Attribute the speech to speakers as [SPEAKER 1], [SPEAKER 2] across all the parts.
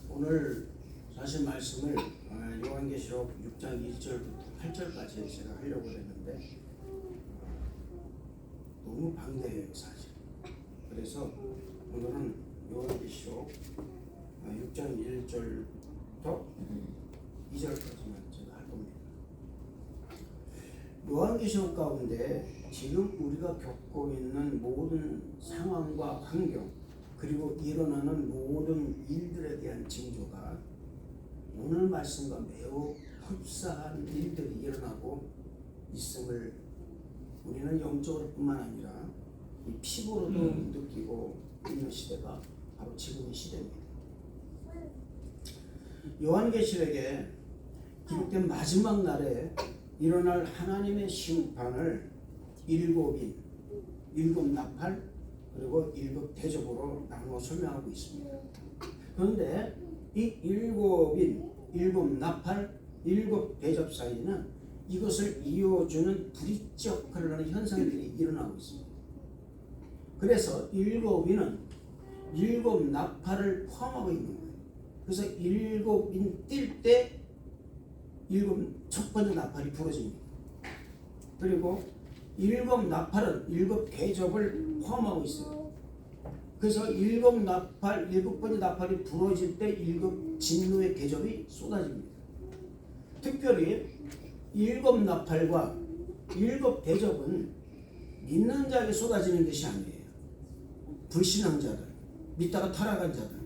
[SPEAKER 1] 오늘 사실 말씀을 요한계시록 6장 1절부터 8절까지 제가 하려고 했는데 너무 방대해요 사실. 그래서 오늘은 요한계시록 6장 1절부터 2절까지만 제가 할 겁니다. 요한계시록 가운데 지금 우리가 겪고 있는 모든 상황과 환경 그리고 일어나는 모든 일들에 대한 징조가 오늘 말씀과 매우 흡사한 일들이 일어나고 있음을 우리는 영적으로 뿐만 아니라 이 피부로도 느끼고 있는 시대가 바로 지금의 시대입니다. 요한계시록에 기록된 마지막 날에 일어날 하나님의 심판을 일곱 나팔 그리고 일곱 대접으로 나누어 설명하고 있습니다. 그런데 이 일곱 나팔, 일곱 대접 사이에는 이것을 이어주는 브릿지 역할을 하는 현상들이 일어나고 있습니다. 그래서 일곱이는 일곱 나팔을 포함하고 있는 거예요. 그래서 일곱인 뛸 때 첫 번째 나팔이 부러집니다. 그리고 일곱 나팔은 일곱 대접을 포함하고 있어요. 그래서 일곱 번째 나팔이 부러질 때 일곱 진노의 대접이 쏟아집니다. 특별히 일곱 나팔과 일곱 대접은 믿는 자에게 쏟아지는 것이 아니에요. 불신앙 자들, 믿다가 타락한 자들,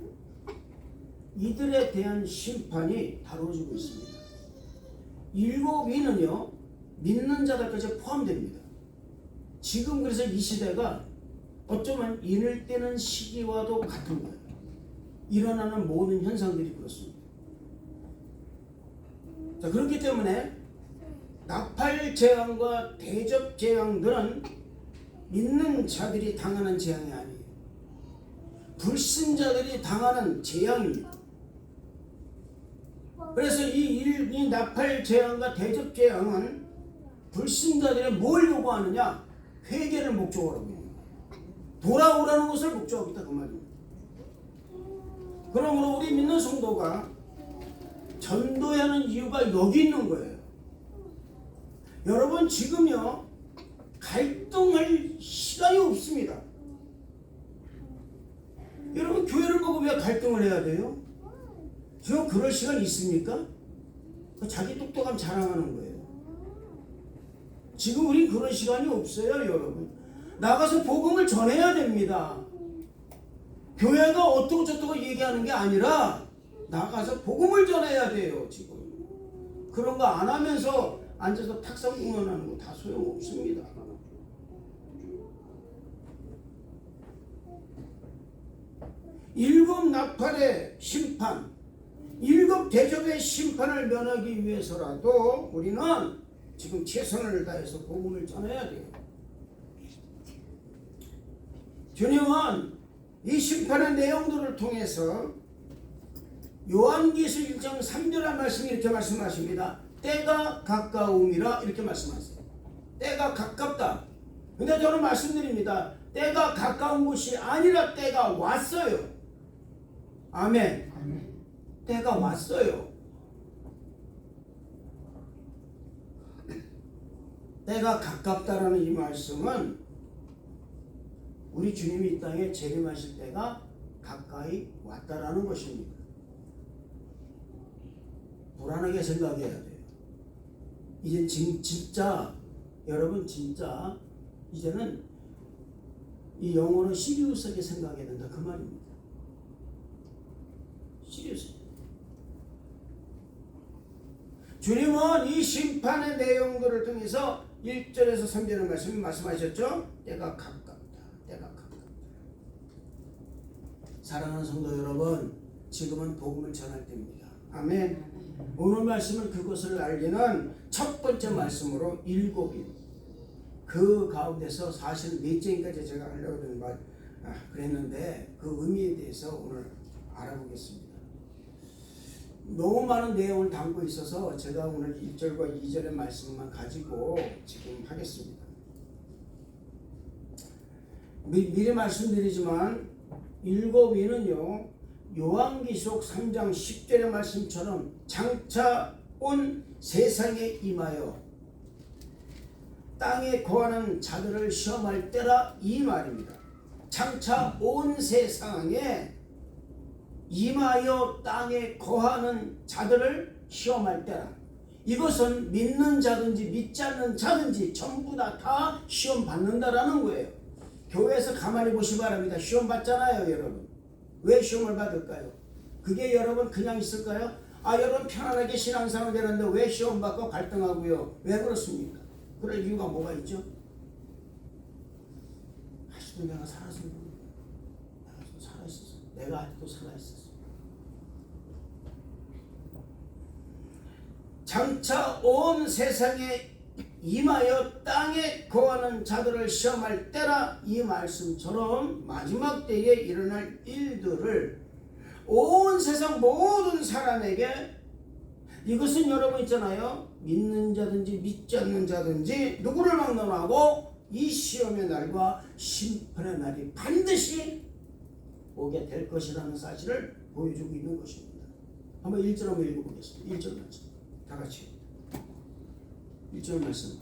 [SPEAKER 1] 이들에 대한 심판이 다뤄지고 있습니다. 일곱위는요 믿는 자들까지 포함됩니다. 지금 그래서 이 시대가 어쩌면 인을 때는 시기와도 같은 거예요. 일어나는 모든 현상들이 그렇습니다. 자, 그렇기 때문에 나팔 재앙과 대접 재앙들은 믿는 자들이 당하는 재앙이 아니에요. 불신자들이 당하는 재앙입니다. 그래서 이 나팔 재앙과 대접 재앙은 불신자들이 뭘 요구하느냐? 회개를 목적으로 하고 있는 거예요. 돌아오라는 것을 목적하고 있다 그 말입니다. 그러므로 우리 믿는 성도가 전도해야 하는 이유가 여기 있는 거예요. 여러분 지금요 갈등할 시간이 없습니다. 여러분 교회를 보고 왜 갈등을 해야 돼요? 지금 그럴 시간 있습니까? 자기 똑똑함 자랑하는 거예요. 지금 우리 그런 시간이 없어요, 여러분. 나가서 복음을 전해야 됩니다. 교회가 어떻고 저떻고 얘기하는 게 아니라 나가서 복음을 전해야 돼요, 지금. 그런 거 안 하면서 앉아서 탁상 공연하는 거 다 소용없습니다. 일곱 나팔의 심판, 일곱 대접의 심판을 면하기 위해서라도 우리는 지금 최선을 다해서 복음을 전해야 돼요. 주님은 이 심판의 내용들을 통해서 요한계시록 1장 3절의 말씀이 이렇게 말씀하십니다. 때가 가까움이라 이렇게 말씀하세요. 때가 가깝다. 근데 저는 말씀드립니다. 때가 가까운 것이 아니라 때가 왔어요. 아멘. 때가 왔어요. 때가 가깝다라는 이 말씀은 우리 주님이 이 땅에 재림하실 때가 가까이 왔다라는 것입니다. 불안하게 생각해야 돼요. 이제 진짜 여러분 진짜 이제는 이 영혼은 시리우스하게 생각해야 된다 그 말입니다. 시리우스. 주님은 이 심판의 내용들을 통해서 1절에서 3절의 말씀하셨죠? 때가 가깝다. 때가 가깝다. 사랑하는 성도 여러분, 지금은 복음을 전할 때입니다. 아멘. 오늘 말씀은 그것을 알리는 첫 번째 말씀으로 일곱인. 그 가운데서 사실 넷째인까지 제가 하려고 그랬는데 그 의미에 대해서 오늘 알아보겠습니다. 너무 많은 내용을 담고 있어서 제가 오늘 1절과 2절의 말씀만 가지고 지금 하겠습니다. 미리 말씀드리지만 일곱 위는요, 요한계시록 3장 10절의 말씀처럼 장차 온 세상에 임하여 땅에 거하는 자들을 시험할 때라 이 말입니다. 장차 온 세상에 임하여 땅에 거하는 자들을 시험할 때라. 이것은 믿는 자든지 믿지 않는 자든지 전부 다 시험 받는다라는 거예요. 교회에서 가만히 보시기 바랍니다. 시험 받잖아요, 여러분. 왜 시험을 받을까요? 그게 여러분 그냥 있을까요? 여러분 편안하게 신앙생활 되는데 왜 시험 받고 갈등하고요? 왜 그렇습니까? 그럴 이유가 뭐가 있죠? 아직도 내가 살아있었어. 내가 아직도 살아있었어. 장차 온 세상에 임하여 땅에 거하는 자들을 시험할 때라 이 말씀처럼 마지막 때에 일어날 일들을 온 세상 모든 사람에게, 이것은 여러분 있잖아요, 믿는 자든지 믿지 않는 자든지 누구를 막론하고 이 시험의 날과 심판의 날이 반드시 오게 될 것이라는 사실을 보여주고 있는 것입니다. 한번 1절 한번 읽어보겠습니다. 1절 말씀 다 같이 1절 말씀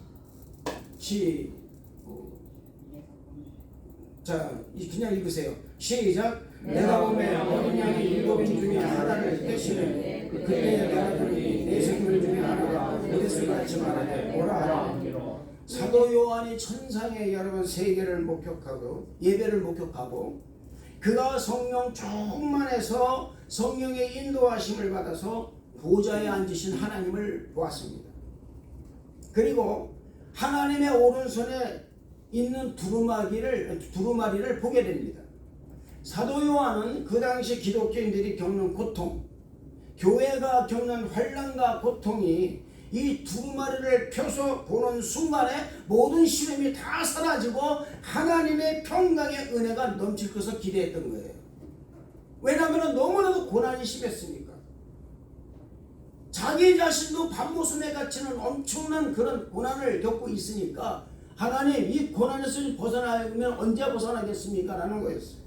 [SPEAKER 1] 자, 그냥 읽으세요. 시작. 내가 보면 어린 양이 일곱인 중에 하나를 대신해 그때 내가 들으니 내 생물 중에 하나가 어디서 같이 말하되 오라 하라. 사도 요한이 천상에 여러분 세계를 목격하고 예배를 목격하고 그가 성령 충만해서 성령의 인도하심을 받아서 보좌에 앉으신 하나님을 보았습니다. 그리고 하나님의 오른손에 있는 두루마리를 보게 됩니다. 사도 요한은 그 당시 기독교인들이 겪는 고통, 교회가 겪는 환난과 고통이 이 두루마리를 펴서 보는 순간에 모든 시름이 다 사라지고 하나님의 평강의 은혜가 넘칠 것을 기대했던 거예요. 왜냐하면 너무나도 고난이 심했으니까. 자기 자신도 밤모섬에 갇히는 엄청난 그런 고난을 겪고 있으니까 하나님 이 고난에서 벗어나면 언제 벗어나겠습니까? 라는 거였어요.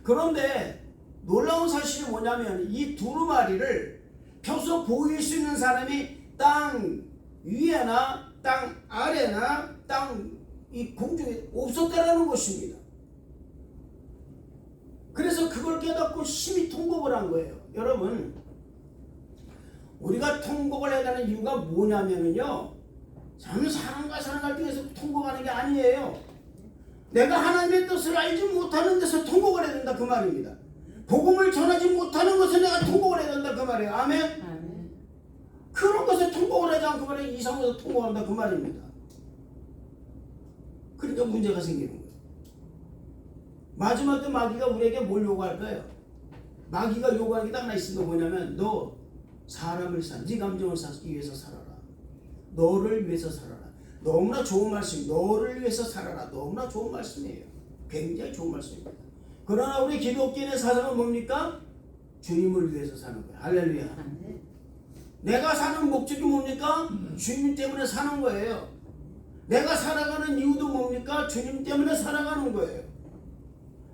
[SPEAKER 1] 그런데 놀라운 사실이 뭐냐면 이 두루마리를 펴서 보일 수 있는 사람이 땅 위에나 땅 아래나 땅 이 공중에 없었다라는 것입니다. 그래서 그걸 깨닫고 심히 통곡을 한 거예요. 여러분, 우리가 통곡을 해야 되는 이유가 뭐냐면요, 저는 사람과 사람과 중에서 통곡하는 게 아니에요. 내가 하나님의 뜻을 알지 못하는 데서 통곡을 해야 된다 그 말입니다. 복음을 전하지 못하는 것을 내가 통곡을 해야 된다 그 말이에요. 아멘? 아멘. 그런 것에 통곡을 하지 않고 말이에요. 이상해서 통곡한다 그 말입니다. 그러니까 문제가 생기는 거예요. 마지막 때 마귀가 우리에게 뭘 요구할까요? 마귀가 요구하는 게 딱 하나 있습니다. 뭐냐면 너 사람을 네 감정을 살기 위해서 살아라. 너를 위해서 살아라. 너무나 좋은 말씀, 너를 위해서 살아라. 너무나 좋은 말씀이에요. 굉장히 좋은 말씀입니다. 그러나 우리 기독교인의 사상은 뭡니까? 주님을 위해서 사는 거예요. 할렐루야. 내가 사는 목적이 뭡니까? 주님 때문에 사는 거예요. 내가 살아가는 이유도 뭡니까? 주님 때문에 살아가는 거예요.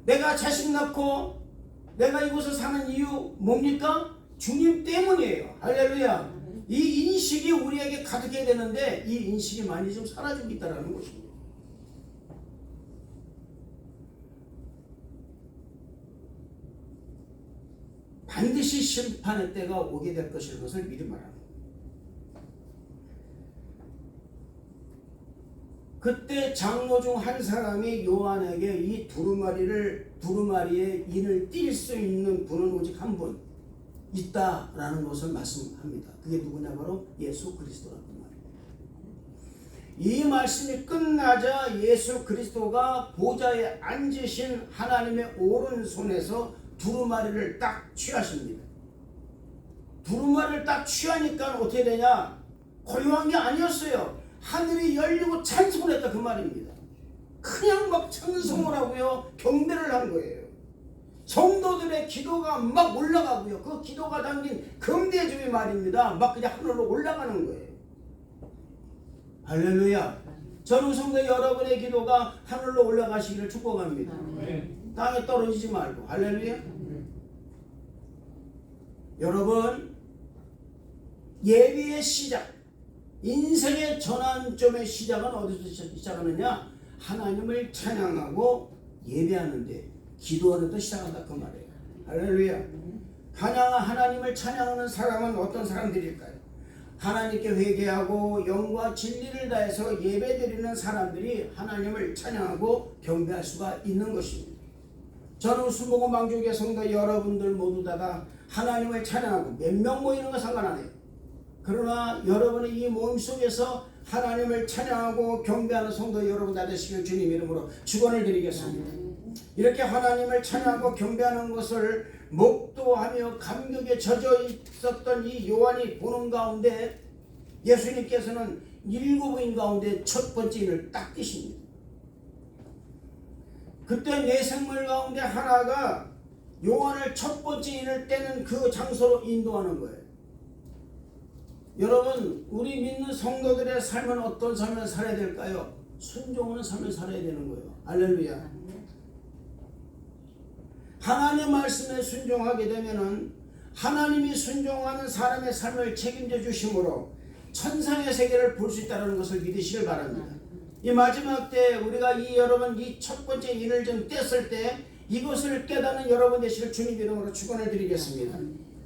[SPEAKER 1] 내가 자식 낳고 내가 이곳에 사는 이유 뭡니까? 주님 때문이에요. 할렐루야. 이 인식이 우리에게 가득해야 되는데 이 인식이 많이 좀 사라지고 있다는 것입니다. 반드시 심판의 때가 오게 될 것이라는 것을 미리 말합니다. 그때 장로 중 한 사람이 요한에게 이 두루마리의 인을 띌 수 있는 분은 오직 한 분 있다라는 것을 말씀합니다. 그게 누구냐? 바로 예수 그리스도라는 말입니다. 이 말씀이 끝나자 예수 그리스도가 보좌에 앉으신 하나님의 오른손에서 두루마리를 딱 취하십니다. 두루마리를 딱 취하니까 어떻게 되냐? 고요한 게 아니었어요. 하늘이 열리고 찬송을 했다 그 말입니다. 그냥 막 찬송을 하고요, 경배를 한 거예요. 성도들의 기도가 막 올라가고요, 그 기도가 담긴 금대중의 말입니다. 막 그냥 하늘로 올라가는 거예요. 할렐루야. 저는 성도 여러분의 기도가 하늘로 올라가시기를 축복합니다. 땅에 떨어지지 말고. 할렐루야. 여러분, 예비의 시작, 인생의 전환점의 시작은 어디서 시작하느냐? 하나님을 찬양하고 예배하는데, 기도하는데 시작한다 그 말이에요. 할렐루야. 하나님을 찬양하는 사람은 어떤 사람들일까요? 하나님께 회개하고 영과 진리를 다해서 예배드리는 사람들이 하나님을 찬양하고 경배할 수가 있는 것입니다. 저는 순복음 망주교회 성도 여러분들 모두 다가 하나님을 찬양하고 몇 명 모이는 건 상관 안 해요. 그러나 여러분의 이 모임 속에서 하나님을 찬양하고 경배하는 성도 여러분 다 되시길 주님 이름으로 축원을 드리겠습니다. 이렇게 하나님을 찬양하고 경배하는 것을 목도하며 감격에 젖어 있었던 이 요한이 보는 가운데 예수님께서는 7인 가운데 첫 번째 인을 딱 띄십니다. 그때 내 생물 가운데 하나가 요한을 첫 번째 인을 떼는 그 장소로 인도하는 거예요. 여러분, 우리 믿는 성도들의 삶은 어떤 삶을 살아야 될까요? 순종하는 삶을 살아야 되는 거예요. 할렐루야. 하나님 말씀에 순종하게 되면은 하나님이 순종하는 사람의 삶을 책임져 주심으로 천상의 세계를 볼 수 있다는 것을 믿으시길 바랍니다. 이 마지막 때 우리가 여러분 이 첫 번째 인을 좀 뗐을 때 이것을 깨닫는 여러분 되시길 주님 이름으로 축원을 드리겠습니다.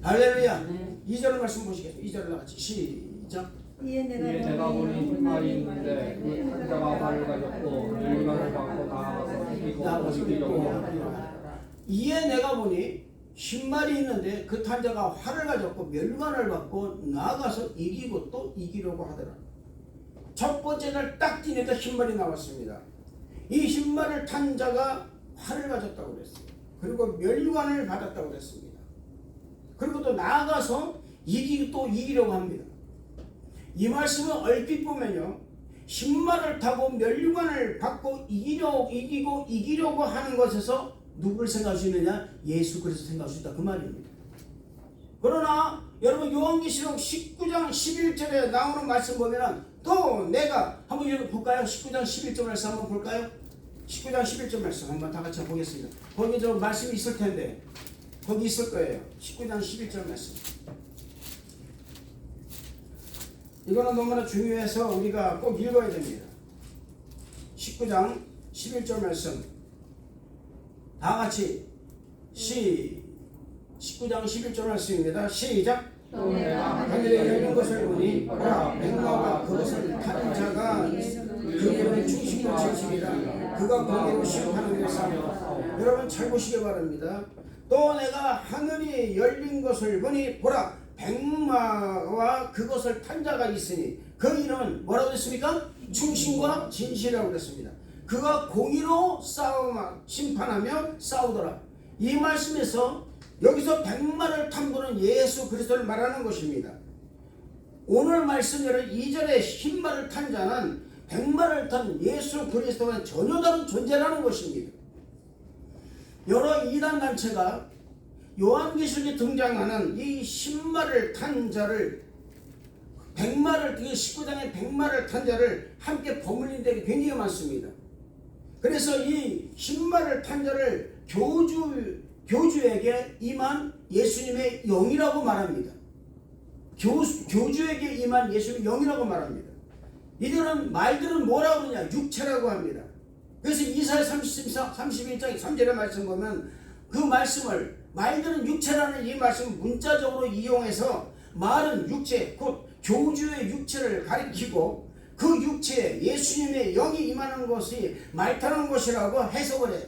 [SPEAKER 1] 할렐루야. 2절 말씀 보시겠습니다. 2절을 같이 시작.
[SPEAKER 2] 이에 내가 보니 흰말이 있는데 그 탄자가 활을 가졌고 멸관을 받고 나아가서 이기려고 하더라.
[SPEAKER 1] 이에 내가 보니 흰말이 있는데 그 탄자가 활을 가졌고 멸관을 받고 나아가서 이기고 또 이기려고 하더라. 첫 번째 날 딱 뛰니까 흰말이 나왔습니다. 이 흰말을 탄 자가 활을 가졌다고 그랬어요. 그리고 멸관을 받았다고 그랬습니다. 그리고 또 나아가서 이기고 또 이기려고 합니다. 이 말씀은 얼핏 보면요, 흰말을 타고 멸관을 받고 이기고 이기려고 하는 것에서 누구를 생각할 수 있느냐? 예수 그리스도 생각할 수 있다 그 말입니다. 그러나 여러분 요한계시록 19장 11절에 나오는 말씀 보면은 또 내가 한번 읽어 볼까요? 19장 11절 말씀 한번 볼까요? 19장 11절 말씀 한번 다 같이 보겠습니다. 거기 저 말씀이 있을 텐데 거기 있을 거예요. 19장 11절 말씀. 이거는 너무나 중요해서 우리가 꼭 읽어야 됩니다. 19장 11절 말씀 다 같이 19장 11절 말씀입니다. 시작. 하늘에 열린 것을 보니 보라 백마와 그것을 타는 자가 그에게는 충신과 진실이라 그가 공의로 심판하는 것이며. 여러분 잘 보시기 바랍니다. 또 내가 하늘이 열린 것을 보니 보라 백마와 그것을 탄 자가 있으니 그 이름은 뭐라고 했습니까? 충신과 진실이라고 그랬습니다. 그가 공의로 심판하며 싸우더라. 이 말씀에서 여기서 백마를 탄 분은 예수 그리스도를 말하는 것입니다. 오늘 말씀대로 2절에 흰말을 탄 자는 백마를 탄 예수 그리스도와는 전혀 다른 존재라는 것입니다. 여러 이단 단체가 요한계시록에 등장하는 이 흰말을 탄 자를 19장의 백마를 탄 자를 함께 버물린 데가 굉장히 많습니다. 그래서 이 흰말을 탄 자를 교주에게 임한 예수님의 영이라고 말합니다. 교주에게 임한 예수님의 영이라고 말합니다. 이들은 말들은 뭐라고 그러냐? 육체라고 합니다. 그래서 이사야 31장 3절의 말씀 보면 그 말씀을 말들은 육체라는 이 말씀 문자적으로 이용해서 말은 육체 곧 교주의 육체를 가리키고 그 육체에 예수님의 영이 임하는 것이 말타는 것이라고 해석을 해요.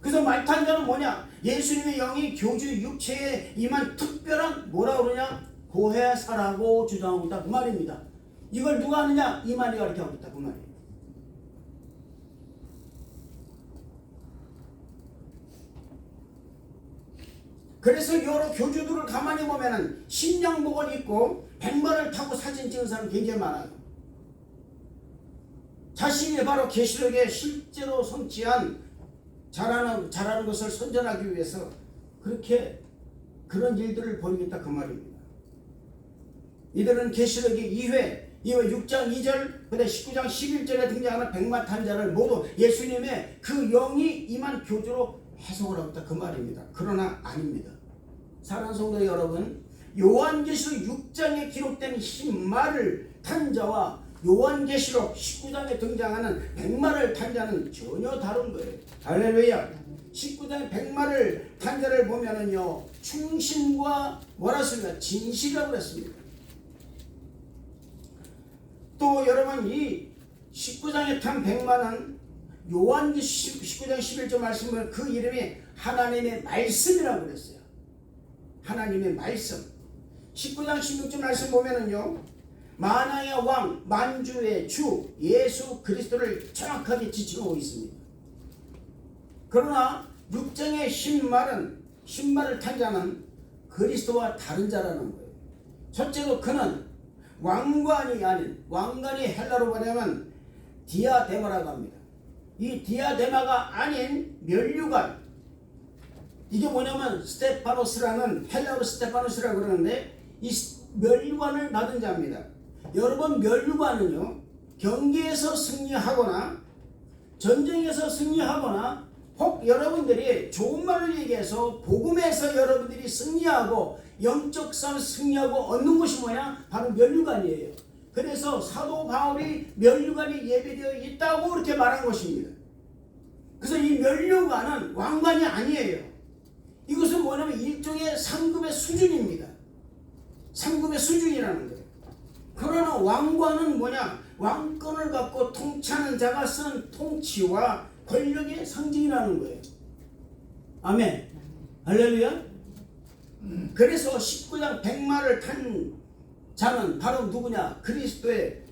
[SPEAKER 1] 그래서 말탄 자는 뭐냐? 예수님의 영이 교주의 육체에 임한 특별한 뭐라고 그러냐? 고해사라고 주장하고 있다 그 말입니다. 이걸 누가 하느냐? 이 말이 가르쳐하고 있다 그 말이에요. 그래서 여러 교주들을 가만히 보면은 신령복을 입고 백마를 타고 사진 찍은 사람 굉장히 많아요. 자신이 바로 계시록에 실제로 성취한 잘하는 것을 선전하기 위해서 그렇게 그런 일들을 벌이겠다 그 말입니다. 이들은 계시록이 2회 이 6장 2절, 근데 19장 11절에 등장하는 백마 탄자를 모두 예수님의 그 영이 임한 교주로 해석을 하고 있다 그 말입니다. 그러나 아닙니다. 사랑하는 성도 여러분, 요한계시록 6장에 기록된 흰말을 탄 자와 요한계시록 19장에 등장하는 백마를 탄 자는 전혀 다른 거예요. 할렐루야. 19장의 백마를 탄 자를 보면은요, 충신과 뭐라 씁니까? 진실이라고 그랬습니다. 또 여러분, 이 19장에 탄 백마는 요한계시록 19장 11절 말씀을 그 이름이 하나님의 말씀이라고 그랬어요. 하나님의 말씀. 19장 16절 말씀 보면은요, 만왕의 왕, 만주의 주 예수 그리스도를 정확하게 지칭하고 있습니다. 그러나 6장의 흰말을 탄 자는 그리스도와 다른 자라는 거예요. 첫째로 그는 왕관이 아닌, 왕관이 헬라로 말하면 디아데마라고 합니다. 이 디아데마가 아닌 면류관, 이게 뭐냐면 스테파노스라는, 헬라로 스테파노스라고 그러는데 이 면류관을 받은 자입니다. 여러분, 면류관은요, 경기에서 승리하거나 전쟁에서 승리하거나 혹 여러분들이 좋은 말을 얘기해서 복음에서 여러분들이 승리하고 영적 싸움 승리하고 얻는 것이 뭐냐? 바로 면류관이에요. 그래서 사도 바울이 면류관이 예배되어 있다고 그렇게 말한 것입니다. 그래서 이 면류관은 왕관이 아니에요. 이것은 뭐냐면 일종의 상급의 수준입니다. 상급의 수준이라는 거예요. 그러나 왕관은 뭐냐? 왕권을 갖고 통치하는 자가 쓰는 통치와 권력의 상징이라는 거예요. 아멘. 할렐루야. 그래서 19장 백마를 탄 자는 바로 누구냐? 그리스도의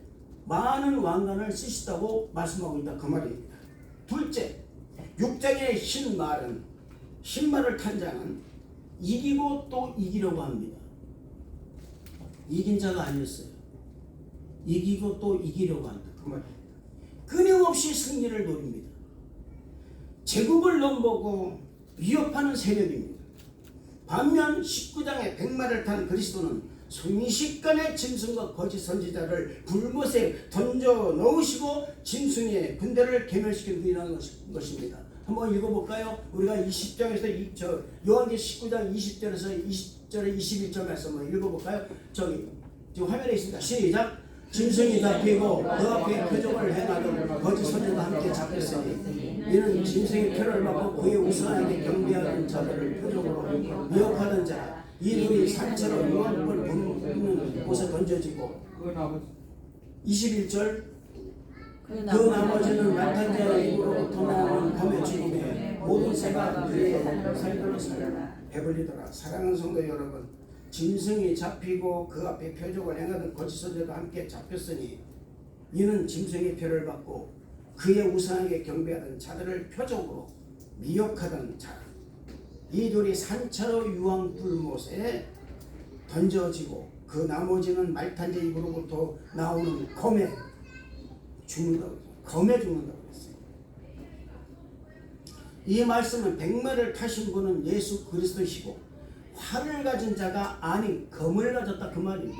[SPEAKER 1] 많은 왕관을 쓰시다고 말씀하고 있다 그 말입니다. 둘째, 6장의 흰말을 탄 자는 이기고 또 이기려고 합니다. 이긴 자가 아니었어요. 이기고 또 이기려고 한다 그 말입니다. 끊임없이 승리를 노립니다. 제국을 넘보고 위협하는 세력입니다. 반면 19장의 백마를 탄 그리스도는 순식간에 짐승과 거짓 선지자를 불못에 던져 넣으시고 짐승의 군대를 괴멸시키는 분이라는 것입니다. 한번 읽어볼까요? 우리가 20장에서 요한계시록 19장 20절에서 20절에 21절 말씀을 읽어볼까요? 지금 화면에 있습니다. 시작. 짐승이 잡히고 그 앞에 표적을 행하던 거짓 선지자와 함께 잡혔으니 이는 짐승의 표를 받고 그의 우상에게 경배하는 자들을 표적으로 미혹하는 자, 이들이 산채로 유황불 붓는 곳에 던져지고 21절 그 나머지는 말탄 자의 입으로부터 나오는 검의 죽음에 모든 새가 그의 살들로 배불리더라. 사랑하는 성도 여러분, 짐승이 잡히고 그 앞에 표적을 행하던 거짓 선지자도 함께 잡혔으니 이는 짐승의 표를 받고 그의 우상에게 경배하던 자들을 표적으로 미혹하던 자, 이들이 산차로 유황불못에 던져지고 그 나머지는 말탄 자 입으로부터 나오는 검에 죽는다고 했어요. 이 말씀은 백마를 타신 분은 예수 그리스도시고 활을 가진 자가 아닌 검을 가졌다 그 말입니다.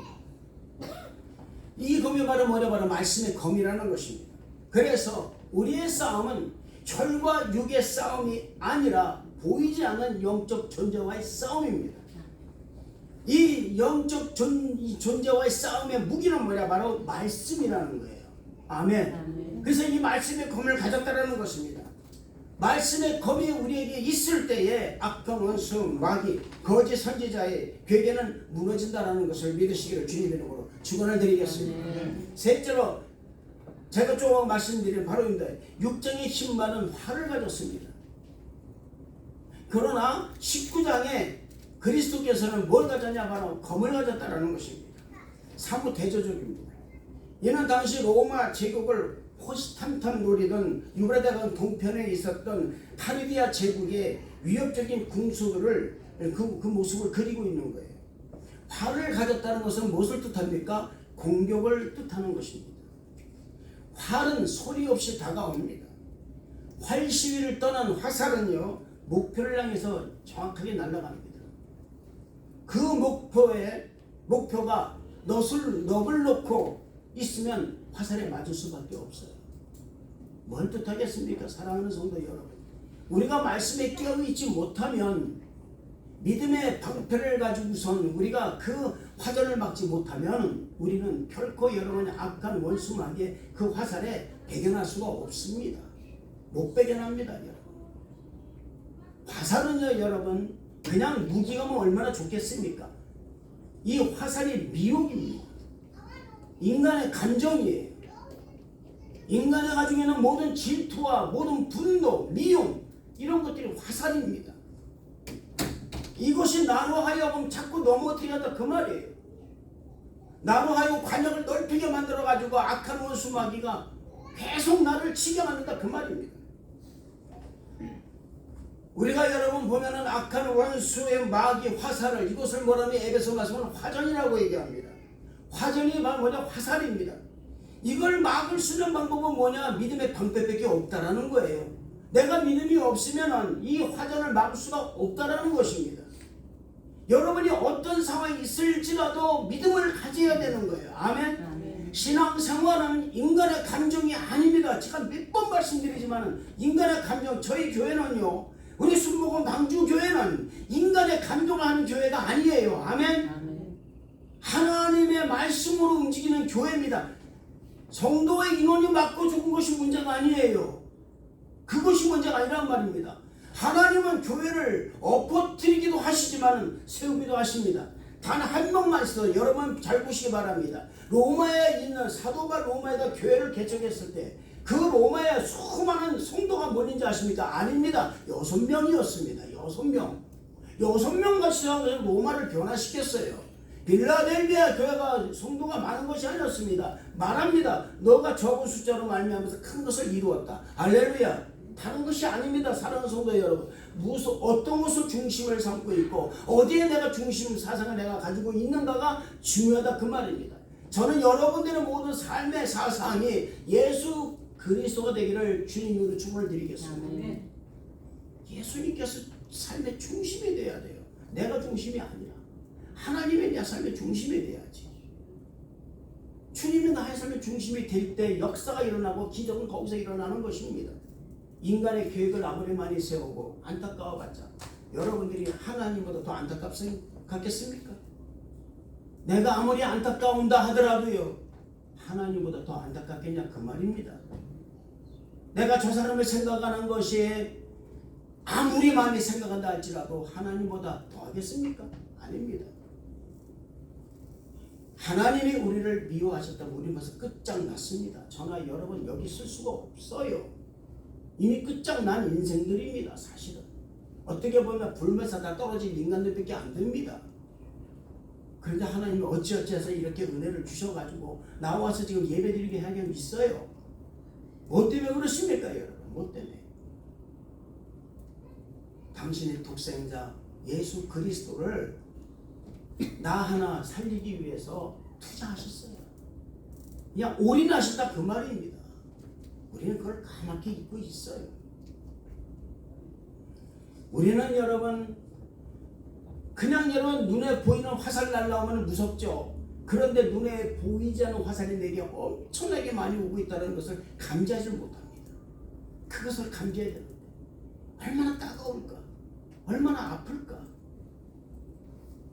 [SPEAKER 1] 이 검이 바로 뭐냐? 바로 말씀의 검이라는 것입니다. 그래서 우리의 싸움은 혈과 육의 싸움이 아니라 보이지 않는 영적 존재와의 싸움입니다. 이 영적 존재와의 싸움의 무기는 뭐냐? 바로 말씀이라는 거예요. 아멘. 그래서 이 말씀의 검을 가졌다는 것입니다. 말씀의 검이 우리에게 있을 때에 악한 원수, 마귀, 거짓 선지자의 괴계는 무너진다는 것을 믿으시기를 주님의 이름으로 축원을 드리겠습니다. 셋째로 제가 조금 말씀드린 바로인데 6장의 흰말은 활을 가졌습니다. 그러나 19장에 그리스도께서는 뭘 가졌냐? 바로 검을 가졌다는 것입니다. 사무 대조적입니다. 이는 당시 로마 제국을 호시탐탐 노리던 유브라데강 동편에 있었던 파르디아 제국의 위협적인 군수들을 그 모습을 그리고 있는 거예요. 활을 가졌다는 것은 무엇을 뜻합니까? 공격을 뜻하는 것입니다. 활은 소리 없이 다가옵니다. 활 시위를 떠난 화살은요, 목표를 향해서 정확하게 날아갑니다. 그 목표가 넋을 놓고 있으면 화살에 맞을 수밖에 없어요. 뭘 뜻하겠습니까? 사랑하는 성도 여러분, 우리가 말씀에 깨어있지 못하면, 믿음의 방패를 가지고선 우리가 그 화전을 막지 못하면 우리는 결코 여러분의 악한 원수마귀의 그 화살에 배견할 수가 없습니다. 못 배견합니다. 여러분. 화살은요 여러분 그냥 무기가 뭐 얼마나 좋겠습니까? 이 화살이 미혹입니다. 인간의 감정이에요. 인간의 가지고 있는 모든 질투와 모든 분노, 미움 이런 것들이 화살입니다. 이것이 나로 하여금 자꾸 넘어뜨리게 한다 그 말이에요. 나로 하여금 관역을 넓히게 만들어가지고 악한 원수 마귀가 계속 나를 치게 만든다 그 말입니다. 우리가 여러분 보면은 악한 원수의 마귀 화살을, 이것을 뭐라면 에베소 말씀은 화전이라고 얘기합니다. 화전이 바로 뭐냐? 화살입니다. 이걸 막을 수 있는 방법은 뭐냐? 믿음의 방패밖에 없다라는 거예요. 내가 믿음이 없으면은 이 화전을 막을 수가 없다라는 것입니다. 여러분이 어떤 상황이 있을지라도 믿음을 가져야 되는 거예요. 아멘. 신앙생활은 인간의 감정이 아닙니다. 제가 몇 번 말씀드리지만 인간의 감정, 저희 교회는요, 우리 순복음 방주교회는 인간의 감정을 하는 교회가 아니에요. 아멘. 하나님의 말씀으로 움직이는 교회입니다. 성도의 인원이 맞고 죽은 것이 문제가 아니에요. 그것이 문제가 아니란 말입니다. 하나님은 교회를 엎어뜨리기도 하시지만 세우기도 하십니다. 단 한 명만 있어도 여러분 잘 보시기 바랍니다. 로마에 있는 사도바 로마에다 교회를 개척했을 때 그 로마에 수많은 성도가 뭐인지 아십니까? 아닙니다. 6명이었습니다. 6명. 6명 같이 해서 로마를 변화시켰어요. 빌라델비아 교회가 성도가 많은 것이 아니었습니다. 말합니다. 너가 적은 숫자로 말미암아서 큰 것을 이루었다. 할렐루야. 다른 것이 아닙니다. 사랑하는 성도 여러분, 어떤 것을 중심을 삼고 있고 어디에 내가 중심 사상을 내가 가지고 있는가가 중요하다 그 말입니다. 저는 여러분들의 모든 삶의 사상이 예수 그리스도가 되기를 주님으로 축원을 드리겠습니다. 예수님께서 삶의 중심이 돼야 돼요. 내가 중심이 아니라 하나님의 내 삶의 중심이 돼야지. 주님이 나의 삶의 중심이 될 때 역사가 일어나고 기적은 거기서 일어나는 것입니다. 인간의 계획을 아무리 많이 세우고 안타까워봤자 여러분들이 하나님보다 더 안타깝겠습니까? 내가 아무리 안타까운다 하더라도요 하나님보다 더 안타깝겠냐 그 말입니다. 내가 저 사람을 생각하는 것이 아무리 많이 생각한다 할지라도 하나님보다 더 하겠습니까? 아닙니다. 하나님이 우리를 미워하셨다면 우리 벌써 끝장났습니다. 저나 여러분 여기 있을 수가 없어요. 이미 끝장난 인생들입니다. 사실은 어떻게 보면 불면서 다 떨어진 인간들밖에 안 됩니다. 그런데 하나님이 어찌어찌해서 이렇게 은혜를 주셔가지고 나와서 지금 예배드리게 하게 있어요. 뭐 때문에 그러십니까 여러분? 뭐 때문에? 당신의 독생자 예수 그리스도를 나 하나 살리기 위해서 투자하셨어요. 그냥 올인하셨다 그 말입니다. 우리는 그걸 까맣게 잊고 있어요. 우리는 여러분 그냥 여러분 눈에 보이는 화살 날라오면 무섭죠. 그런데 눈에 보이지 않는 화살이 내게 엄청나게 많이 오고 있다는 것을 감지하지 못합니다. 그것을 감지해야 되는데 얼마나 따가울까? 얼마나 아플까?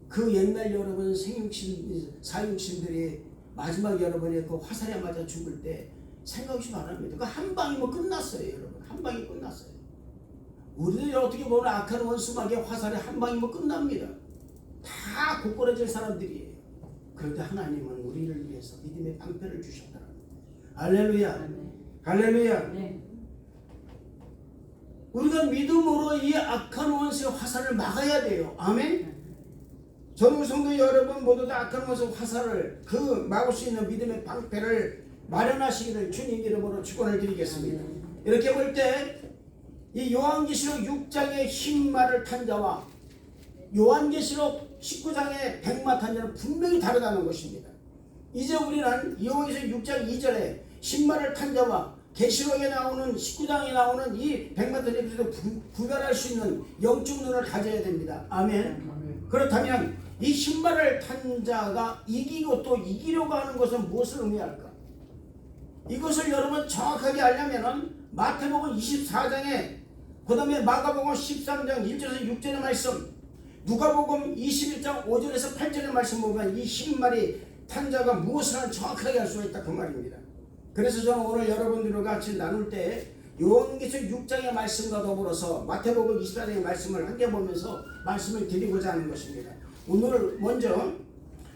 [SPEAKER 1] 그 옛날 여러분 사육신들이 마지막 여러분의 그 화살에 맞아 죽을 때 생각하시 바랍니다. 그 한 방이면 끝났어요, 여러분. 한 방이 끝났어요. 우리들이 어떻게 보면 악한 원수마귀의 화살에 한 방이면 끝납니다. 다 고꾸라질 사람들이에요. 그런데 하나님은 우리를 위해서 믿음의 방패를 주셨다는 거예요. 할렐루야. 할렐루야. 우리가 믿음으로 이 악한 원수의 화살을 막아야 돼요. 아멘. 저는 성도 여러분 모두 다 악한 원수의 화살을 막을 수 있는 믿음의 방패를 마련하시기를 주님 이름으로 축원을 드리겠습니다. 이렇게 볼 때 이 요한계시록 6장의 흰말을 탄 자와 요한계시록 19장의 백마 탄 자는 분명히 다르다는 것입니다. 이제 우리는 요한계시록 6장 2절에 흰말을 탄 자와 계시록에 나오는 19장에 나오는 이 백마 탄 자를 구별할 수 있는 영적 눈을 가져야 됩니다. 아멘. 그렇다면 이 흰말을 탄 자가 이기고 또 이기려고 하는 것은 무엇을 의미할까? 이것을 여러분 정확하게 알려면은 마태복음 24장에 그 다음에 마가복음 13장 1절에서 6절의 말씀, 누가복음 21장 5절에서 8절의 말씀 보면 이 10마리 탄자가 무엇을 하는 정확하게 알 수가 있다 그 말입니다. 그래서 저는 오늘 여러분들과 같이 나눌 때 요한계시록 6장의 말씀과 더불어서 마태복음 24장의 말씀을 함께 보면서 말씀을 드리고자 하는 것입니다. 오늘 먼저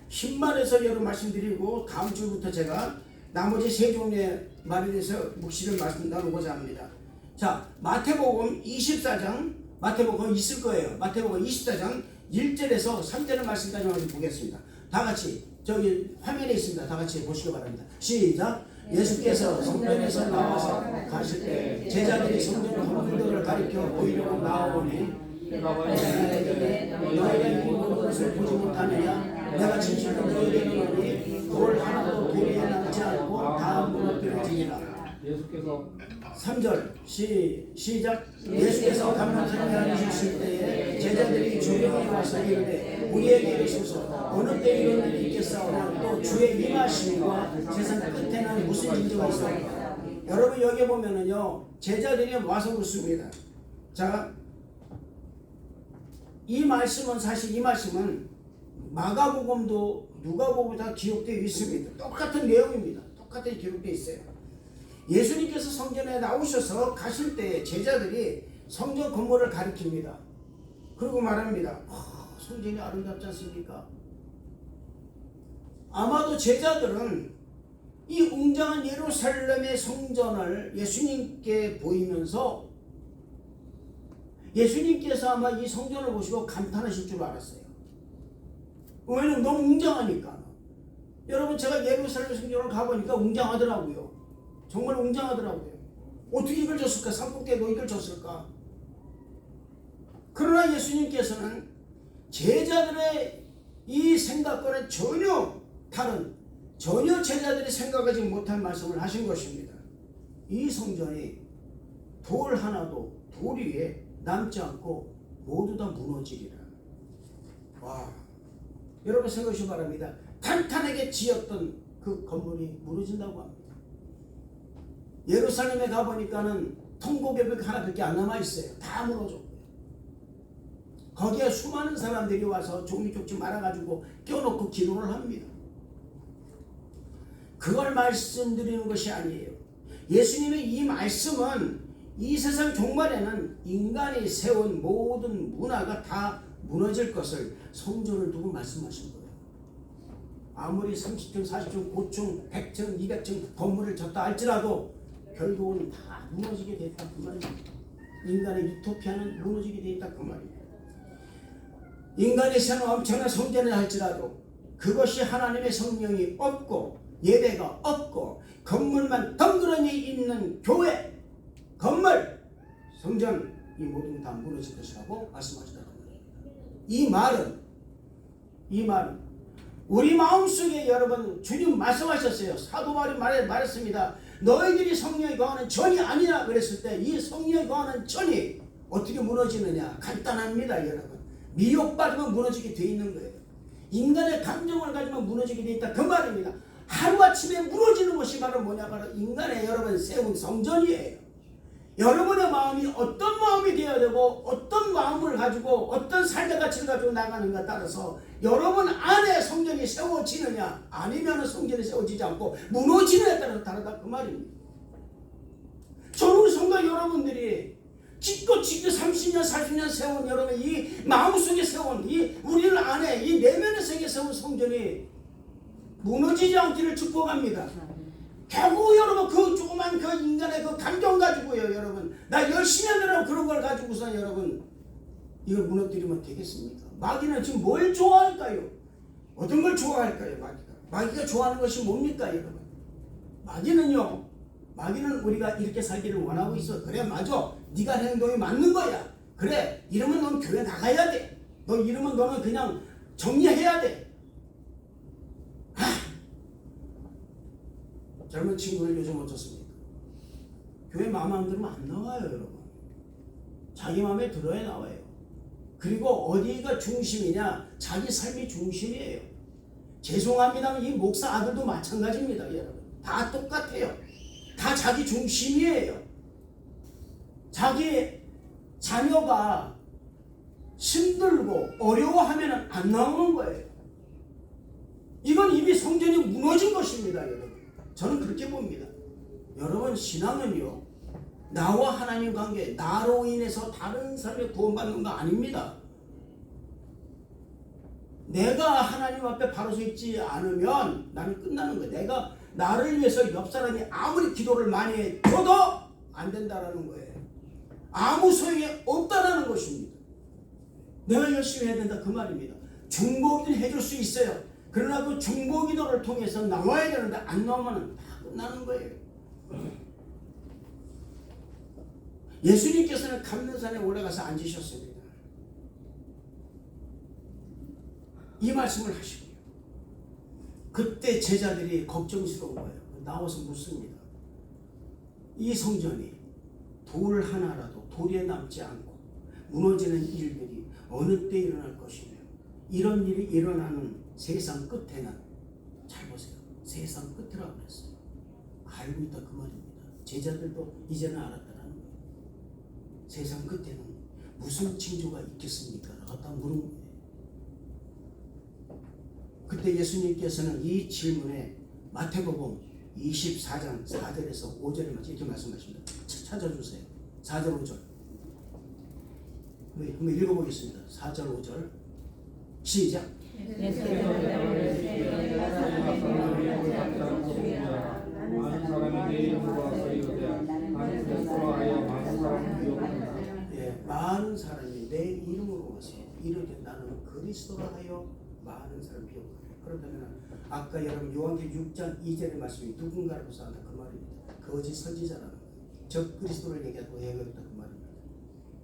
[SPEAKER 1] 10말에서 여러 말씀드리고 다음 주부터 제가 나머지 세 종류의 말에 대해서 묵시를 말씀 나누고자 합니다. 자, 마태복음 24장, 마태복음 있을 거예요. 마태복음 24장 1절에서 3절의 말씀까지 한번 보겠습니다. 다 같이 저기 화면에 있습니다. 다 같이 보시기 바랍니다. 시작. 예수께서 성전에서 나와서 가실 때 제자들이 성전 건물들을 가리켜 보이려고 나오니 너희가 이 모든 것을 보지 못하느냐? 내가 진실로 너희에게 이르노니 돌 하나도 돌에 남지 않고 다 무너뜨려지리라.
[SPEAKER 2] 예수께서
[SPEAKER 1] 3절 시작. 예수께서 감람산에 앉으실 때에 제자들이 주에게 와서 이르되 우리에게 이르소서 어느 때 이런 일이 있겠사오나 또 주의 임하심과 세상 끝에는 무슨 징조가 있사오까. 여러분 여기 보면은요 제자들이 와서 묻습니다. 자, 이 말씀은 사실 이 말씀은 마가복음도 누가복음도 다 기록되어 있습니다. 똑같은 내용입니다. 똑같이 기록되어 있어요. 예수님께서 성전에 나오셔서 가실 때 제자들이 성전 건물을 가리킵니다. 그리고 말합니다. 성전이 아름답지 않습니까? 아마도 제자들은 이 웅장한 예루살렘의 성전을 예수님께 보이면서 예수님께서 아마 이 성전을 보시고 감탄하실 줄 알았어요. 왜냐면 너무 웅장하니까. 여러분 제가 예루살렘 성전을 가보니까 웅장하더라고요. 정말 웅장하더라고요. 어떻게 이걸 줬을까? 삼국계도 이걸 줬을까? 그러나 예수님께서는 제자들의 이 생각과는 전혀 다른, 전혀 제자들이 생각하지 못한 말씀을 하신 것입니다. 이 성전이 돌 하나도 돌 위에 남지 않고 모두 다 무너지리라. 와, 여러분 생각하시기 바랍니다. 탄탄하게 지었던 그 건물이 무너진다고 합니다. 예루살렘에 가보니까는 통곡벽이 하나밖에 안 남아있어요. 다 무너졌고요. 거기에 수많은 사람들이 와서 종이 쪽지 말아가지고 껴놓고 기도를 합니다. 그걸 말씀드리는 것이 아니에요. 예수님의 이 말씀은 이 세상 종말에는 인간이 세운 모든 문화가 다 무너질 것을 성전을 두고 말씀하신 거예요. 아무리 30층, 40층, 고층, 100층, 200층 건물을 졌다 할지라도 결국은 다 무너지게 돼 있다 그 말입니다. 인간의 유토피아는 무너지게 돼 있다 그 말입니다. 인간이 세운 엄청난 성전을 할지라도 그것이 하나님의 성령이 없고 예배가 없고 건물만 덩그러니 있는 교회, 건물, 성전 이 모든 다 무너질 것이라고 말씀하셨다는 겁니다. 이 말은 우리 마음속에 여러분 주님 말씀하셨어요. 사도 바울이 말했습니다. 너희들이 성령에 거하는 전이 아니냐 그랬을 때 이 성령에 거하는 전이 어떻게 무너지느냐? 간단합니다 여러분. 미혹받으면 무너지게 돼 있는 거예요. 인간의 감정을 가지면 무너지게 돼 있다 그 말입니다. 하루아침에 무너지는 것이 바로 뭐냐? 바로 인간의 여러분 세운 성전이에요. 여러분의 마음이 어떤 마음이 되어야 되고 어떤 마음을 가지고 어떤 삶의 가치를 가지고 나가는가 따라서 여러분 안에 성전이 세워지느냐 아니면 성전이 세워지지 않고 무너지느냐에 따라서 다르다 그 말입니다. 저는 성도 여러분들이 짓고 30년 40년 세운 여러분 이 마음속에 세운 이 우리를 안에 이 내면의 세계에 세운 성전이 무너지지 않기를 축복합니다. 결국 여러분 그 조그만 그 인간의 그 감정 가지고요 여러분 나 열심히 하느라고 그런 걸 가지고서 여러분 이걸 무너뜨리면 되겠습니까? 마귀는 지금 뭘 좋아할까요? 어떤 걸 좋아할까요? 마귀가 좋아하는 것이 뭡니까 여러분? 마귀는 우리가 이렇게 살기를 원하고 있어. 그래 맞아 네가 하는 행동이 맞는 거야. 그래 이러면 넌 교회 나가야 돼. 너 이러면 너는 그냥 정리해야 돼. 젊은 친구들 요즘 어떻습니까? 교회 마음 안 들으면 안 나와요 여러분. 자기 마음에 들어야 나와요. 그리고 어디가 중심이냐? 자기 삶이 중심이에요. 죄송합니다만 이 목사 아들도 마찬가지입니다 여러분. 다 똑같아요. 다 자기 중심이에요. 자기 자녀가 힘들고 어려워하면 안 나오는 거예요. 이건 이미 성전이 무너진 것입니다, 여러분. 저는 그렇게 봅니다. 여러분, 신앙은요, 나와 하나님 관계, 나로 인해서 다른 사람이 구원받는 거 아닙니다. 내가 하나님 앞에 바로 서 있지 않으면 나는 끝나는 거예요. 내가 나를 위해서 옆 사람이 아무리 기도를 많이 해줘도 안 된다라는 거예요. 아무 소용이 없다라는 것입니다. 내가 열심히 해야 된다 그 말입니다. 중보기도를 해줄 수 있어요. 그러나 그 중보기도를 통해서 나와야 되는데 안 나오면 다 끝나는 거예요. 예수님께서는 감람산에 올라가서 앉으셨습니다. 이 말씀을 하시고요. 그때 제자들이 걱정스러운 거예요. 나와서 묻습니다. 이 성전이 돌 하나라도 돌에 남지 않고 무너지는 일들이 어느 때 일어날 것이며, 이런 일이 일어나는 세상 끝에는, 잘 보세요, 세상 끝이라고 그랬어요. 알고 있다 그 말입니다. 제자들도 이제는 알았다라는 거예요. 세상 끝에는 무슨 징조가 있겠습니까? 갖다 물은 거예요. 그때 예수님께서는 이 질문에 마태복음 24장 4절에서 5절에 이렇게 말씀하십니다. 찾아주세요. 4절 5절 한번 읽어보겠습니다. 4절 5절 시작.
[SPEAKER 2] 많은 사람이 내 이름으로 와서 이르되 나는 그리스도라 하여 많은 사람을 미혹한다.
[SPEAKER 1] 예, 많은 사람이 내 이름으로 와서 이르되 나는 그리스도라 하여 많은 사람을 미혹한다. 그렇다면 아까 여러분 요한계시록 6장 2절의 말씀이 누군가를 구사한다 그 말입니다. 거짓 선지자라는 거예요. 적 그리스도를 얘기하고 해야겠다 그 말입니다.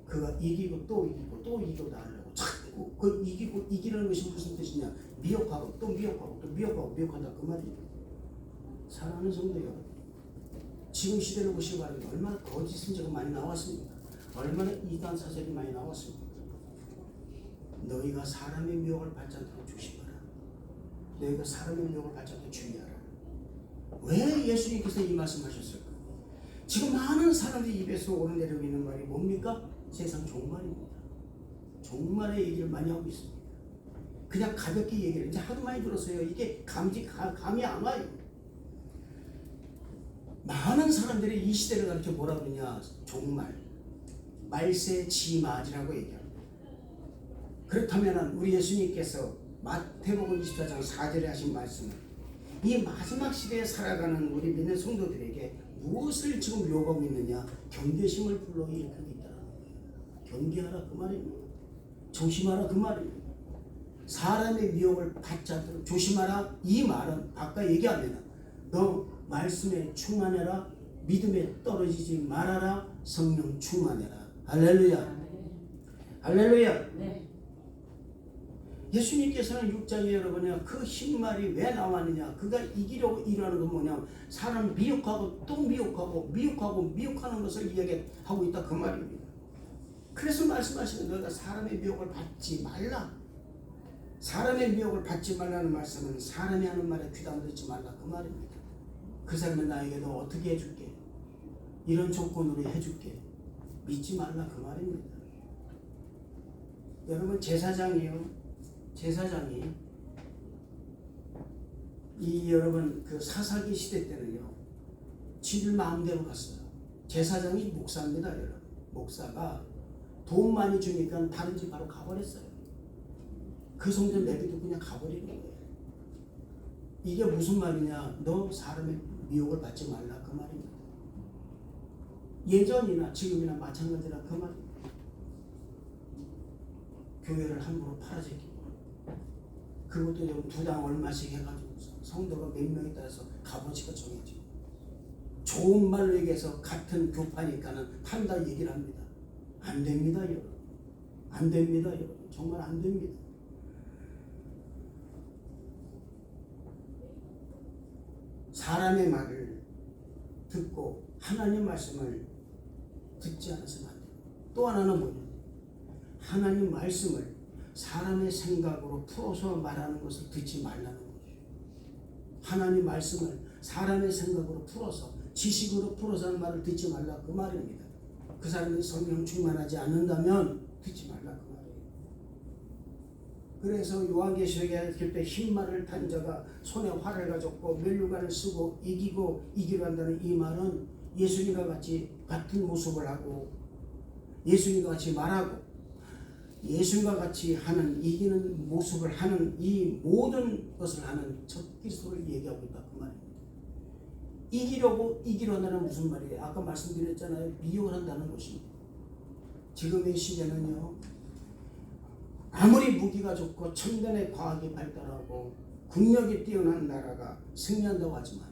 [SPEAKER 1] 그가 이기고 또 이기고 또 이기고 나으려고 자꾸 그 이기고 이기는 것이 무슨 뜻이냐? 미혹하고 또 미혹하고 또 미혹하고 미혹한다 그 말입니다. 사랑하는 성도 여러분, 지금 시대를 보시기 바랍니다. 얼마나 거짓 선지자가 많이 나왔습니까? 얼마나 이단 사설이 많이 나왔습니까? 너희가 사람의 미혹을 받지 않도록 조심하라. 너희가 사람의 미혹을 받지 않도록 주의하라. 왜 예수님께서 이 말씀하셨을까? 지금 많은 사람들이 입에서 오르내리고 있는 말이 뭡니까? 세상 종말입니다. 종말의 얘기를 많이 하고 있습니다. 그냥 가볍게 얘기를 이제 하도 많이 들었어요. 이게 감이 안 와요. 많은 사람들이 이 시대를 가르쳐 뭐라 그러냐? 종말, 말세지마지라고 얘기합니다. 그렇다면 우리 예수님께서 마태복음 24장 4절에 하신 말씀은 이 마지막 시대에 살아가는 우리 믿는 성도들에게 무엇을 지금 요구하고 있느냐? 경계심을 불러일으키고 있다는 거예요. 경계하라 그 말입니다. 조심하라 그 말입니다. 사람의 미혹을 받지 않도록 조심하라. 이 말은 아까 얘기합니다. 너 말씀에 충만해라. 믿음에 떨어지지 말아라. 성령 충만해라. 할렐루야. 할렐루야.
[SPEAKER 3] 네.
[SPEAKER 1] 예수님께서는 6장에 여러분이 그 흰말이 왜 나왔느냐? 그가 이기려고 일하는 건 뭐냐? 사람 미혹하고 또 미혹하고 미혹하고 미혹하는 것을 이야기하고 있다 그 말입니다. 그래서 말씀하시는 너희가 사람의 미혹을 받지 말라. 사람의 미혹을 받지 말라는 말씀은 사람이 하는 말에 귀담아 듣지 말라 그 말입니다. 그 사람은 나에게 너 어떻게 해줄게? 이런 조건으로 해줄게. 믿지 말라 그 말입니다. 여러분 제사장이 이 여러분 그 사사기 시대 때는요 지들 마음대로 갔어요. 제사장이 목사입니다. 여러분 목사가 돈 많이 주니까 다른 집 바로 가버렸어요. 그 성전 내비도 그냥 가버리는 거예요. 이게 무슨 말이냐? 너 사람의 미혹을 받지 말라 그 말입니다. 예전이나 지금이나 마찬가지라 그 말입니다. 교회를 함부로 팔아제끼고 그것도 두당 얼마씩 해가지고 성도가 몇 명에 따라서 값어치가 정해지고 좋은 말로 얘기해서 같은 교파니까는 판다 얘기를 합니다. 안 됩니다 여러분. 안 됩니다 여러분. 정말 안 됩니다. 사람의 말을 듣고 하나님 말씀을 듣지 않아서는 안 돼요. 또 하나는 뭐냐? 하나님 말씀을 사람의 생각으로 풀어서 말하는 것을 듣지 말라는 거죠. 하나님 말씀을 사람의 생각으로 풀어서 지식으로 풀어서 하는 말을 듣지 말라 그 말입니다. 그 사람이 성령 충만하지 않는다면 듣지 말라 그 말이에요. 그래서 요한계시록에 그때 흰말을 탄 자가 손에 활을 가졌고 멸류관을 쓰고 이기로 한다는 이 말은 예수님과 같이 같은 모습을 하고 예수님과 같이 말하고 예수님과 같이 하는 이기는 모습을 하는 이 모든 것을 하는 적그리스도를 얘기하고 있다 그 말입니다. 이기려 한다는 무슨 말이에요? 아까 말씀드렸잖아요. 미혹을 한다는 것입니다. 지금의 시대는요, 아무리 무기가 좋고 첨단의 과학이 발달하고 국력이 뛰어난 나라가 승리한다고 하지만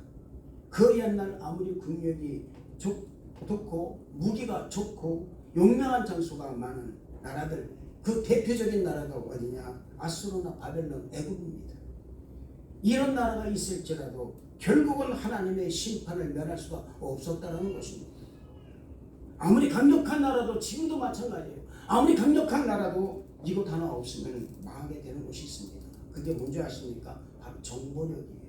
[SPEAKER 1] 그 옛날 아무리 국력이 좋고 무기가 좋고 용맹한 장소가 많은 나라들, 그 대표적인 나라가 어디냐? 아수르나 바벨론, 애굽입니다. 이런 나라가 있을지라도 결국은 하나님의 심판을 면할 수가 없었다는 것입니다. 아무리 강력한 나라도 지금도 마찬가지예요. 아무리 강력한 나라도 이곳 하나 없으면 망하게 되는 것이 있습니다. 그게 뭔지 아십니까? 바로 정보력이에요.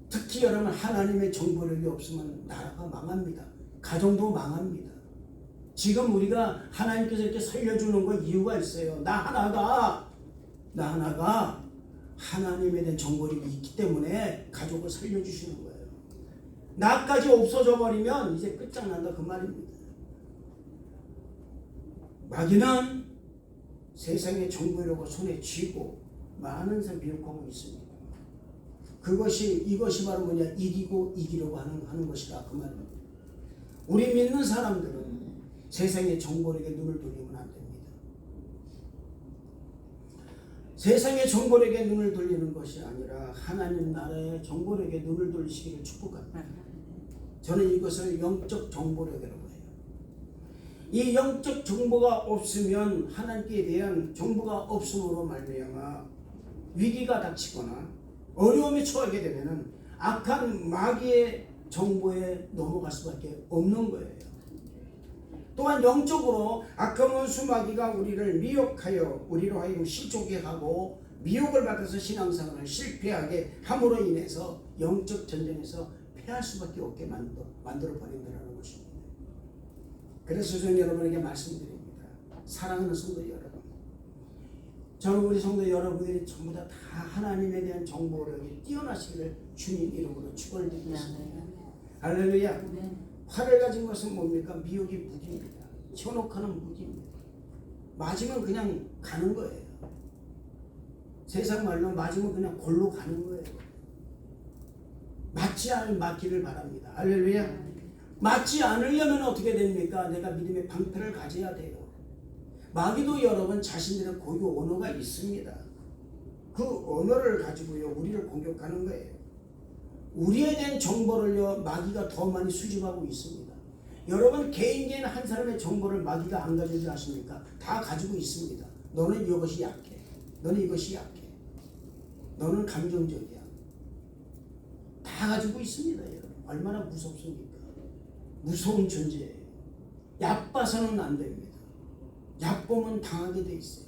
[SPEAKER 1] 특히 여러분 하나님의 정보력이 없으면 나라가 망합니다. 가정도 망합니다. 지금 우리가 하나님께서 이렇게 살려주는 거 이유가 있어요. 나 하나가 하나님에 대한 정보력이 있기 때문에 가족을 살려주시는 거예요. 나까지 없어져 버리면 이제 끝장난다 그 말입니다. 마귀는 세상의 정보력을 손에 쥐고 많은 사람 미혹하고 있습니다. 이것이 바로 뭐냐? 이기려고 하는 것이다 그 말입니다. 우리 믿는 사람들은 세상의 정보력에 눈을 돌리면 안 됩니다. 세상의 정보력에 눈을 돌리는 것이 아니라 하나님 나라의 정보력에 눈을 돌리시기를 축복합니다. 저는 이것을 영적 정보력이라고 해요. 이 영적 정보가 없으면 하나님께 대한 정보가 없음으로 말미암아 위기가 닥치거나 어려움에 처하게 되면은 악한 마귀의 정보에 넘어갈 수밖에 없는 거예요. 또한 영적으로 악한 원수 마귀가 우리를 미혹하여 우리로 하여금 실족해 하고 미혹을 받아서 신앙생활을 실패하게 함으로 인해서 영적 전쟁에서 패할 수밖에 없게 만들어 버린다는 것입니다. 그래서 저는 여러분에게 말씀드립니다. 사랑하는 성도 여러분, 저는 우리 성도 여러분들이 전부 다 하나님에 대한 정보력이 뛰어나시기를 주님 이름으로 축원을 드리겠습니다. 할렐루야. 활을 가진 것은 뭡니까? 미혹이 무기입니다. 현혹하는 무기입니다. 맞으면 그냥 가는 거예요. 세상 말로 맞으면 그냥 골로 가는 거예요. 맞지 않기를 바랍니다. 할렐루야. 맞지 않으려면 어떻게 됩니까? 내가 믿음의 방패를 가져야 돼요. 마귀도 여러분 자신들의 고유 언어가 있습니다. 그 언어를 가지고요 우리를 공격하는 거예요. 우리에 대한 정보를요 마귀가 더 많이 수집하고 있습니다. 여러분 개인 한 사람의 정보를 마귀가 안 가지지 않습니까? 다 가지고 있습니다. 너는 이것이 약해. 너는 이것이 약해. 너는 감정적이야. 다 가지고 있습니다. 여러분 얼마나 무섭습니까? 무서운 존재예요. 얕봐서는 안 됩니다. 얕보면 당하게 돼 있어요.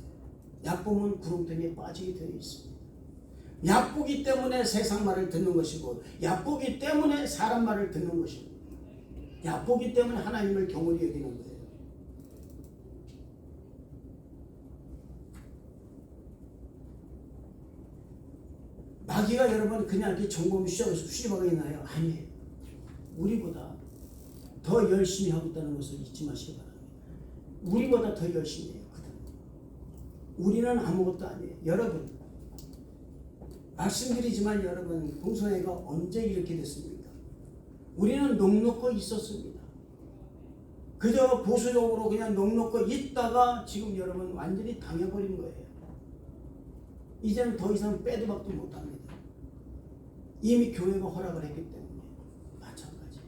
[SPEAKER 1] 얕보면 구렁텅이에 빠지게 되어 있습니다. 얕보기 때문에 세상 말을 듣는 것이고 얕보기 때문에 사람 말을 듣는 것입니다. 얕보기 때문에 하나님을 경홀히 여기는 거예요. 마귀가 여러분 그냥 이렇게 정보를 수집하고 있나요? 아니에요. 우리보다 더 열심히 하고 있다는 것을 잊지 마시기 바랍니다. 우리보다 더 열심히 해요. 우리는 아무것도 아니에요. 여러분 말씀드리지만 여러분 동성애가 언제 이렇게 됐습니까? 우리는 넉넉히 있었습니다. 그저 보수적으로 그냥 넉넉히 있다가 지금 여러분 완전히 당해버린 거예요. 이제는 더 이상 빼도 박도 못합니다. 이미 교회가 허락을 했기 때문에 마찬가지.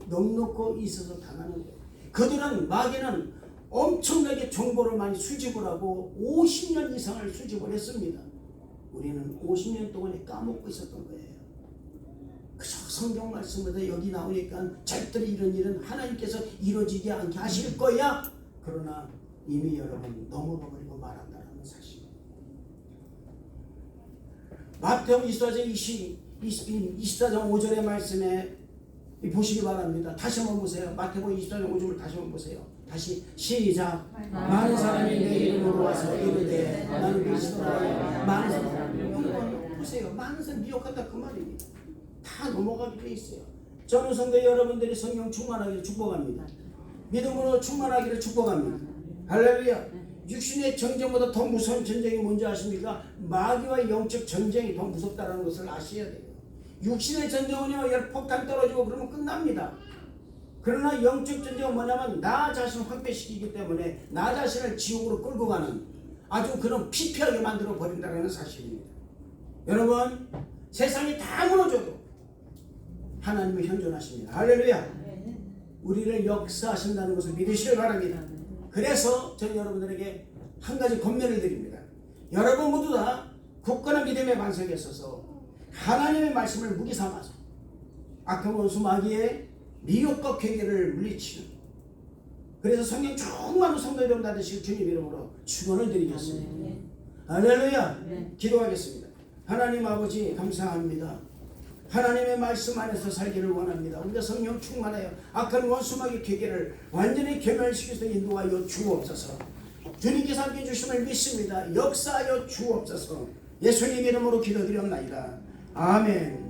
[SPEAKER 1] 넉넉히 있어서 당하는 거예요. 그들은 마귀는 엄청나게 정보를 많이 수집을 하고 50년 이상을 수집을 했습니다. 우리는 50년 동안에 까먹고 있었던 거예요. 그저 성경 말씀에서 여기 나오니까 절대로 이런 일은 하나님께서 이루어지지 않게 하실 거야. 그러나 이미 여러분 넘어가 버리고 말한다는 사실. 마태복음 24장 24장 5절의 말씀에 보시기 바랍니다. 다시 한번 보세요. 마태복음 24장 5절을 다시 한번 보세요. 다시 시작. 많은 사람이 내 이름으로 와서 이르되 나는 그리스도라. 많은 사람 보세요. 많은 사람 미혹한다 그 말입니다. 다 넘어가게 돼 있어요. 저는 성도 여러분들이 성령 충만하기를 축복합니다. 믿음으로 충만하기를 축복합니다. 할렐루야. 육신의 전쟁보다 더 무서운 전쟁이 뭔지 아십니까? 마귀와 영적 전쟁이 더 무섭다는 것을 아셔야 돼요. 육신의 전쟁은요, 폭탄 떨어지고 그러면 끝납니다. 그러나 영적 전쟁은 뭐냐면 나 자신을 확대시키기 때문에 나 자신을 지옥으로 끌고 가는 아주 그런 피폐하게 만들어 버린다는 사실입니다. 여러분, 세상이 다 무너져도 하나님은 현존하십니다. 할렐루야. 우리를 역사하신다는 것을 믿으시길 바랍니다. 그래서 저는 여러분들에게 한 가지 권면을 드립니다. 여러분 모두 다 굳건한 믿음의 반석에 서서 하나님의 말씀을 무기 삼아서 악한 원수 마귀의 미혹과 괴계를 물리치는, 그래서 성령 충만한 성도 여러분 받으실 주님 이름으로 축원을 드리겠습니다. 할렐루야. 기도하겠습니다. 하나님 아버지 감사합니다. 하나님의 말씀 안에서 살기를 원합니다. 우리가 성령 충만하여 악한 원수마귀의 괴계를 완전히 괴멸시켜서 인도하여 주옵소서. 주님께서 함께 주심을 믿습니다. 역사하여 주옵소서. 예수님 이름으로 기도드렸나이다. 아멘.